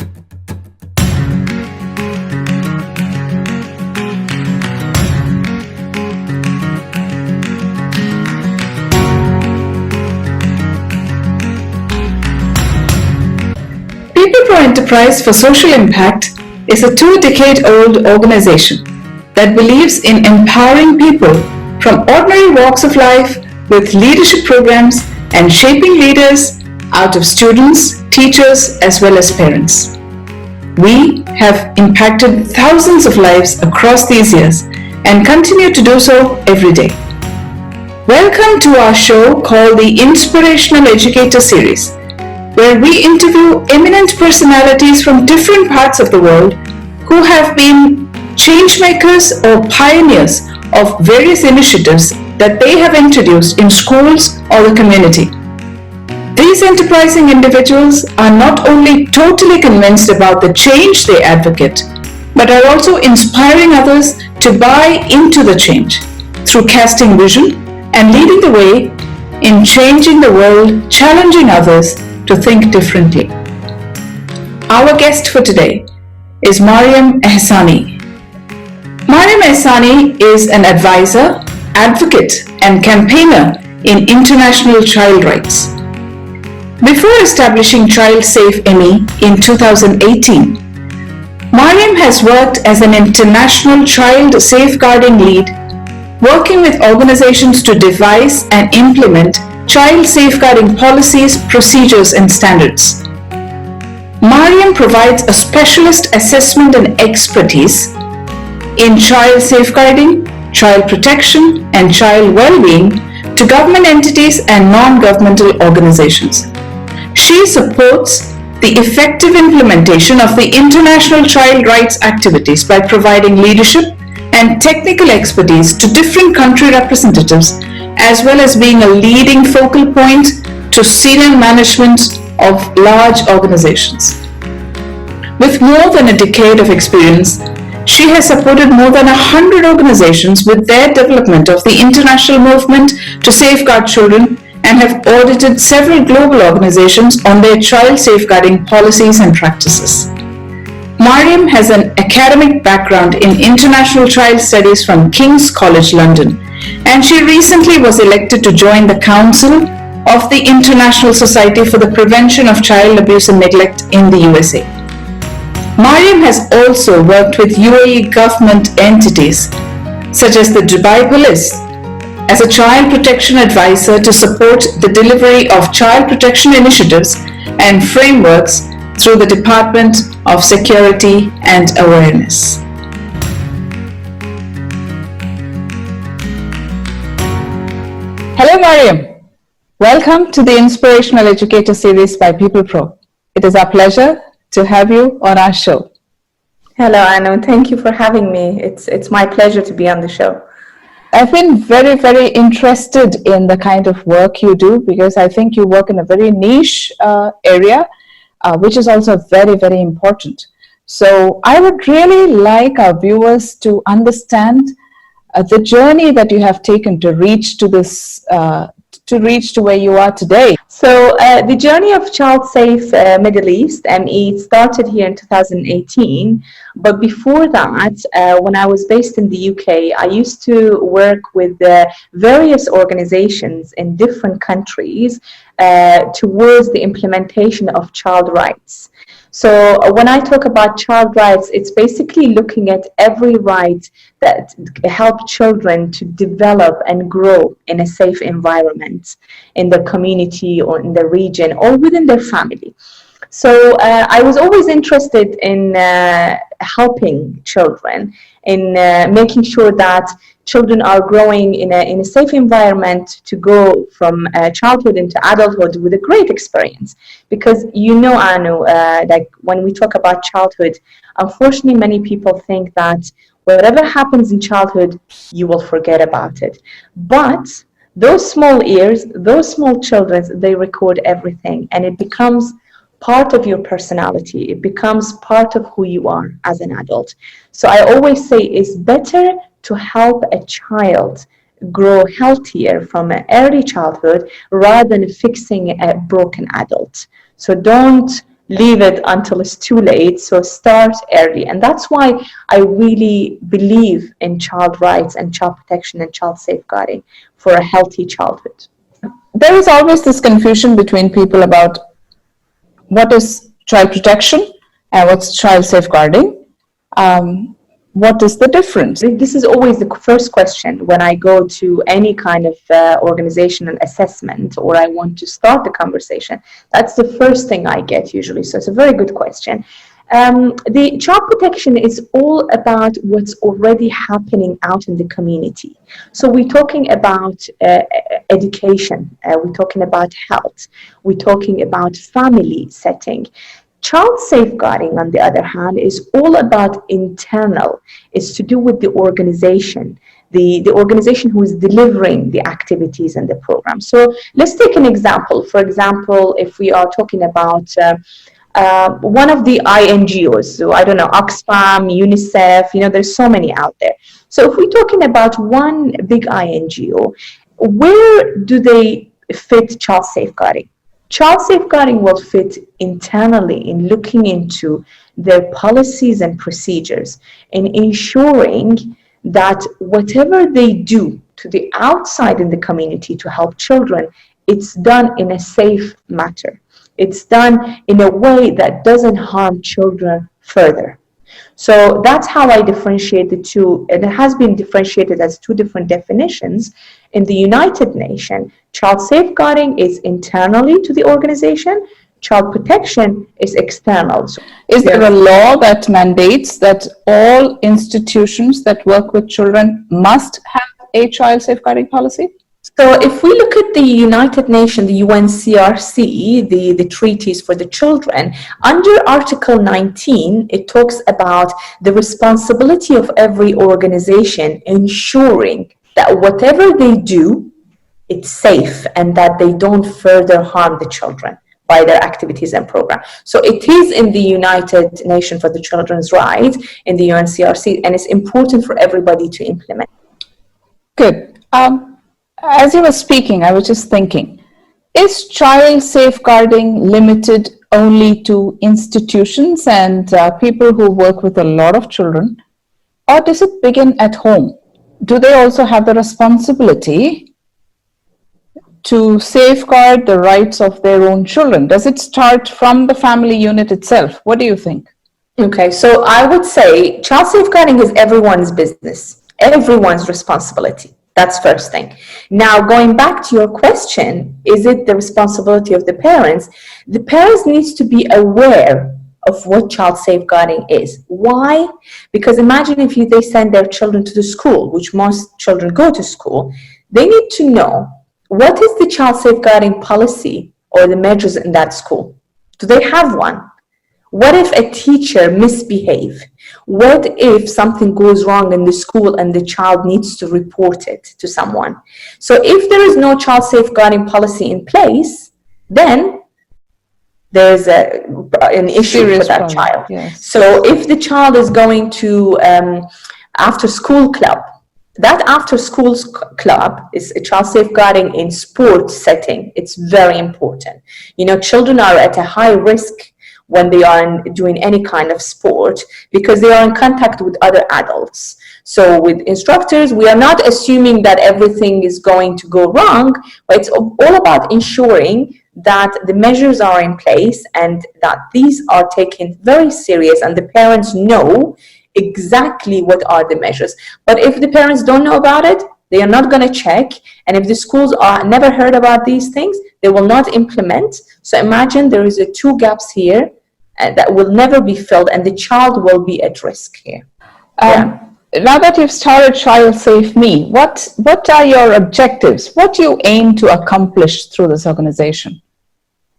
PeoplePro Enterprise for Social Impact is a 2-decade-old organization that believes in empowering people from ordinary walks of life with leadership programs and shaping leaders out of students, teachers, as well as parents. We have impacted thousands of lives across these years and continue to do so every day. Welcome to our show called the Inspirational Educator Series, where we interview eminent personalities from different parts of the world who have been changemakers or pioneers of various initiatives that they have introduced in schools or the community. These enterprising individuals are not only totally convinced about the change they advocate, but are also inspiring others to buy into the change through casting vision and leading the way in changing the world, challenging others to think differently. Our guest for today is Maryam Ehsani. Maryam Ehsani is an advisor, advocate, and campaigner in international child rights. Before establishing ChildSafe ME in 2018, Maryam has worked as an international child safeguarding lead, working with organizations to devise and implement child safeguarding policies, procedures, and standards. Maryam provides a specialist assessment and expertise in child safeguarding, child protection, and child well-being to government entities and non-governmental organizations. She supports the effective implementation of the international child rights activities by providing leadership and technical expertise to different country representatives, as well as being a leading focal point to senior management of large organizations. With more than a decade of experience, she has supported more than 100 organizations with their development of the international movement to safeguard children and have audited several global organizations on their child safeguarding policies and practices. Maryam has an academic background in international child studies from King's College London, and she recently was elected to join the Council of the International Society for the Prevention of Child Abuse and Neglect in the USA. Maryam has also worked with UAE government entities such as the Dubai Police as a child protection advisor to support the delivery of child protection initiatives and frameworks through the Department of Security and Awareness. Hello Maryam, welcome to the Inspirational Educator Series by PeoplePro. It is our pleasure to have you on our show. Hello Anu, thank you for having me. It's my pleasure to be on the show. I've been very, very interested in the kind of work you do because I think you work in a very niche area, which is also very, very important. So I would really like our viewers to understand the journey that you have taken to reach to this, to where you are today. So the journey of ChildSafe Middle East ME started here in 2018. But before that, when I was based in the UK, I used to work with various organizations in different countries towards the implementation of child rights. So when I talk about child rights, it's basically looking at every right that help children to develop and grow in a safe environment in the community or in the region or within their family. So I was always interested in helping children, in making sure that children are growing in a safe environment to go from childhood into adulthood with a great experience. Because Anu, like when we talk about childhood, unfortunately many people think that whatever happens in childhood, you will forget about it. But those small ears, those small children, they record everything, and it becomes part of your personality. It becomes part of who you are as an adult. So I always say it's better to help a child grow healthier from an early childhood rather than fixing a broken adult. So don't leave it until it's too late. So start early. And that's why I really believe in child rights and child protection and child safeguarding for a healthy childhood. There is always this confusion between people about what is child protection and what's child safeguarding. What is the difference? This is always the first question when I go to any kind of organizational assessment or I want to start the conversation. That's the first thing I get usually. So it's a very good question. The child protection is all about what's already happening out in the community. So we're talking about education, we're talking about health, we're talking about family setting. Child safeguarding, on the other hand, is all about internal. It's to do with the organization, the organization who is delivering the activities and the program. So let's take an example. For example, if we are talking about one of the INGOs, so I don't know, Oxfam, UNICEF, there's so many out there. So if we're talking about one big INGO, where do they fit child safeguarding? Child safeguarding will fit internally in looking into their policies and procedures and ensuring that whatever they do to the outside in the community to help children, it's done in a safe matter. It's done in a way that doesn't harm children further. So that's how I differentiate the two, and it has been differentiated as two different definitions. In the United Nations, child safeguarding is internally to the organization, child protection is external. So is there a law that mandates that all institutions that work with children must have a child safeguarding policy? So if we look at the United Nations, the UNCRC, the treaties for the children, under Article 19, it talks about the responsibility of every organization ensuring that whatever they do, it's safe and that they don't further harm the children by their activities and program. So it is in the United Nations for the Children's Rights, in the UNCRC, and it's important for everybody to implement. Good. As you were speaking, I was just thinking, is child safeguarding limited only to institutions and people who work with a lot of children, or does it begin at home? Do they also have the responsibility to safeguard the rights of their own children? Does it start from the family unit itself? What do you think? Okay, so I would say child safeguarding is everyone's business, everyone's responsibility. That's first thing. Now, going back to your question, is it the responsibility of the parents? The parents needs to be aware of what child safeguarding is. Why? Because imagine if they send their children to the school, which most children go to school, they need to know what is the child safeguarding policy or the measures in that school. Do they have one? What if a teacher misbehaves? What if something goes wrong in the school and the child needs to report it to someone? So if there is no child safeguarding policy in place, then there's an issue for that child. Yes. So if the child is going to after school club, that after school club is a child safeguarding in sport setting. It's very important. Children are at a high risk when they are doing any kind of sport because they are in contact with other adults. So with instructors, we are not assuming that everything is going to go wrong, but it's all about ensuring that the measures are in place and that these are taken very serious and the parents know exactly what are the measures. But if the parents don't know about it, they are not going to check, and if the schools are never heard about these things, they will not implement. So imagine there is two gaps here that will never be filled, and the child will be at risk here. Now that you've started ChildSafe ME, what are your objectives? What do you aim to accomplish through this organization?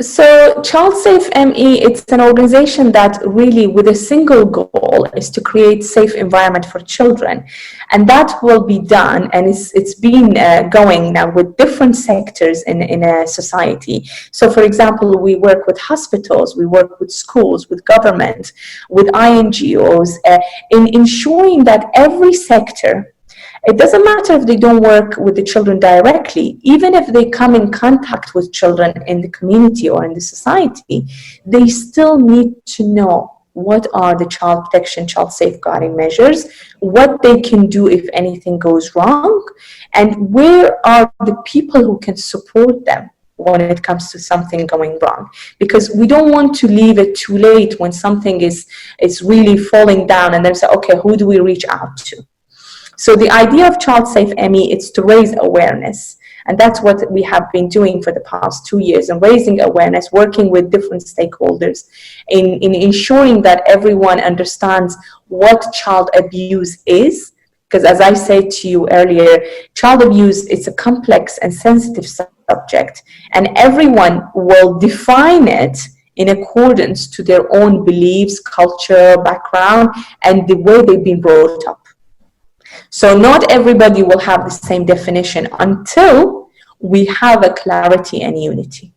So ChildSafe ME, it's an organization that really with a single goal is to create safe environment for children. And that will be done, and it's been going now with different sectors in a society. So for example, we work with hospitals, we work with schools, with government, with INGOs, in ensuring that every sector It doesn't matter if they don't work with the children directly. Even if they come in contact with children in the community or in the society, they still need to know what are the child protection, child safeguarding measures, what they can do if anything goes wrong, and where are the people who can support them when it comes to something going wrong. Because we don't want to leave it too late when something is really falling down and then say, okay, who do we reach out to? So the idea of ChildSafe ME is to raise awareness. And that's what we have been doing for the past 2 years, and raising awareness, working with different stakeholders in ensuring that everyone understands what child abuse is. Because as I said to you earlier, child abuse is a complex and sensitive subject, and everyone will define it in accordance to their own beliefs, culture, background, and the way they've been brought up. So not everybody will have the same definition until we have a clarity and unity.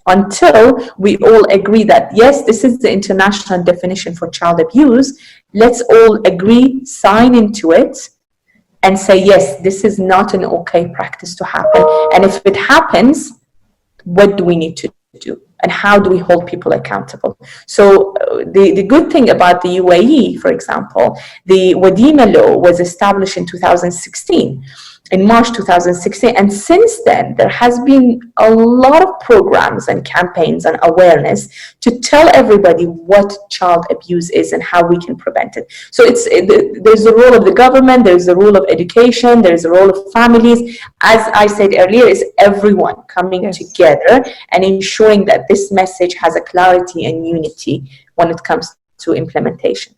Until we all agree that, yes, this is the international definition for child abuse, let's all agree, sign into it, and say, yes, this is not an okay practice to happen. And if it happens, what do we need to do? And how do we hold people accountable? So the good thing about the UAE, for example, the Wadima law was established in 2016, in March 2016. And since then, there has been a lot of programs and campaigns and awareness to tell everybody what child abuse is and how we can prevent it. So there's the role of the government, there's the role of education, there's the role of families. As I said earlier, is everyone coming together and ensuring that this message has a clarity and unity when it comes to implementation.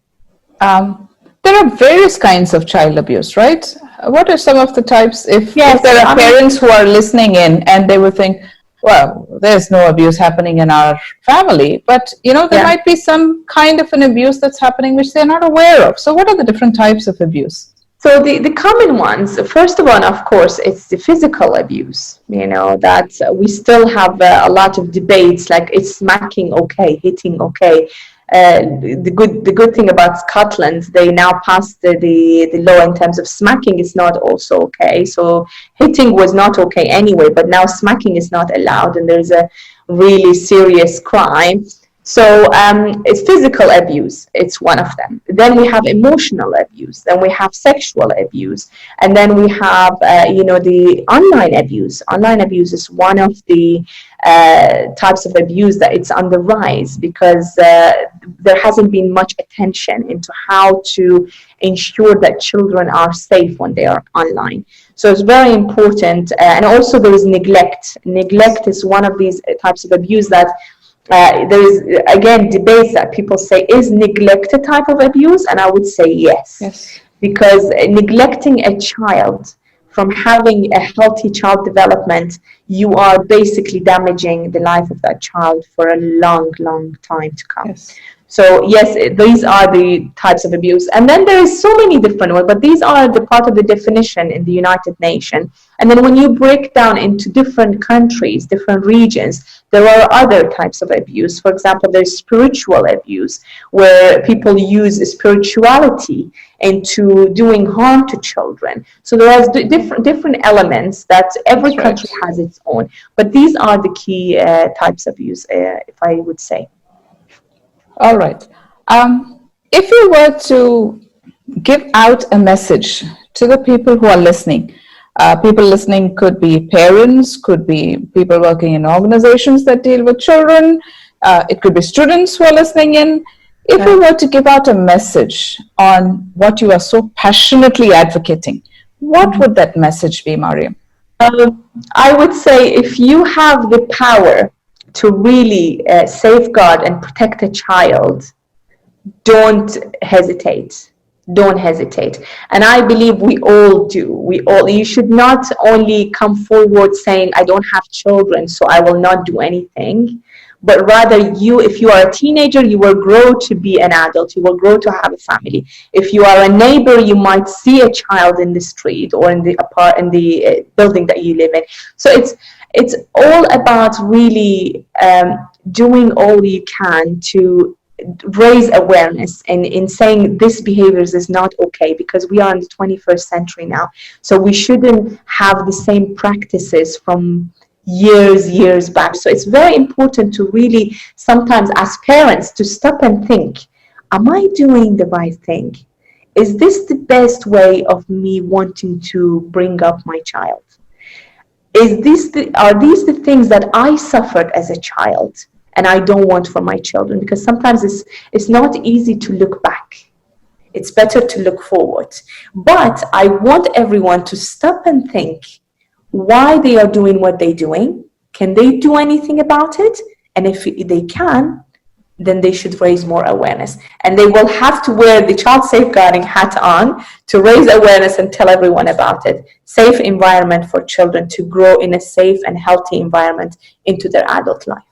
There are various kinds of child abuse, right? What are some of the types? If there are parents who are listening in and they would think, well, there's no abuse happening in our family, but there might be some kind of an abuse that's happening which they're not aware of. So what are the different types of abuse? So the common ones, first of all, of course, it's the physical abuse, that we still have a lot of debates, like, is smacking okay, hitting okay? The good thing about Scotland, they now passed the law in terms of smacking is not also okay. So hitting was not okay anyway, but now smacking is not allowed, and there's a really serious crime. So it's physical abuse, it's one of them. Then we have emotional abuse, then we have sexual abuse, and then we have the online abuse. Online abuse is one of the types of abuse that it's on the rise, because there hasn't been much attention into how to ensure that children are safe when they are online. So it's very important. And also there is neglect. Neglect is one of these types of abuse that there is, again, debates that people say, is neglect a type of abuse? And I would say yes. Because neglecting a child from having a healthy child development, you are basically damaging the life of that child for a long, long time to come. So yes, these are the types of abuse. And then there is so many different ones, but these are the part of the definition in the United Nations. And then when you break down into different countries, different regions, there are other types of abuse. For example, there's spiritual abuse, where people use spirituality into doing harm to children. So there are different elements that every country has its own. But these are the key types of abuse, if I would say. All right. If you were to give out a message to the people who are listening, people listening could be parents, could be people working in organizations that deal with children, it could be students who are listening in. If you were to give out a message on what you are so passionately advocating, what would that message be, Maryam? I would say, if you have the power to really safeguard and protect a child, don't hesitate. Don't hesitate. And I believe we all do. You should not only come forward saying, I don't have children, so I will not do anything. But rather, if you are a teenager, you will grow to be an adult. You will grow to have a family. If you are a neighbor, you might see a child in the street or in the building that you live in. So it's all about really doing all you can to raise awareness in saying this behaviors is not okay, because we are in the 21st century now. So we shouldn't have the same practices from years back. So it's very important to really sometimes as parents to stop and think, am I doing the right thing? Is this the best way of me wanting to bring up my child? Are these the things that I suffered as a child and I don't want for my children? Because sometimes it's not easy to look back. It's better to look forward. But I want everyone to stop and think why they are doing what they're doing. Can they do anything about it? And if they can, then they should raise more awareness. And they will have to wear the child safeguarding hat on to raise awareness and tell everyone about it. Safe environment for children to grow in a safe and healthy environment into their adult life.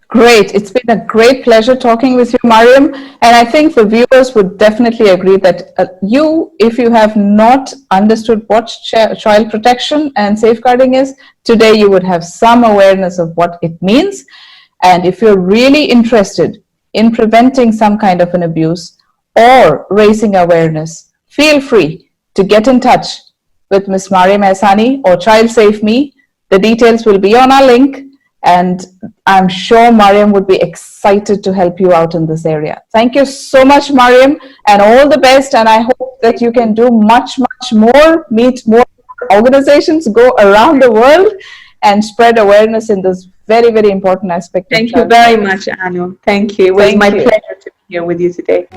Great. It's been a great pleasure talking with you, Maryam. And I think the viewers would definitely agree that if you have not understood what child protection and safeguarding is, today you would have some awareness of what it means. And if you're really interested in preventing some kind of an abuse or raising awareness, feel free to get in touch with Ms. Maryam Ehsani or ChildSafe ME. The details will be on our link. And I'm sure Maryam would be excited to help you out in this area. Thank you so much, Maryam, and all the best. And I hope that you can do much more, meet more organizations, go around the world and spread awareness in this very important aspect. Thank you very much, Anu. Thank you. It was my pleasure to be here with you today.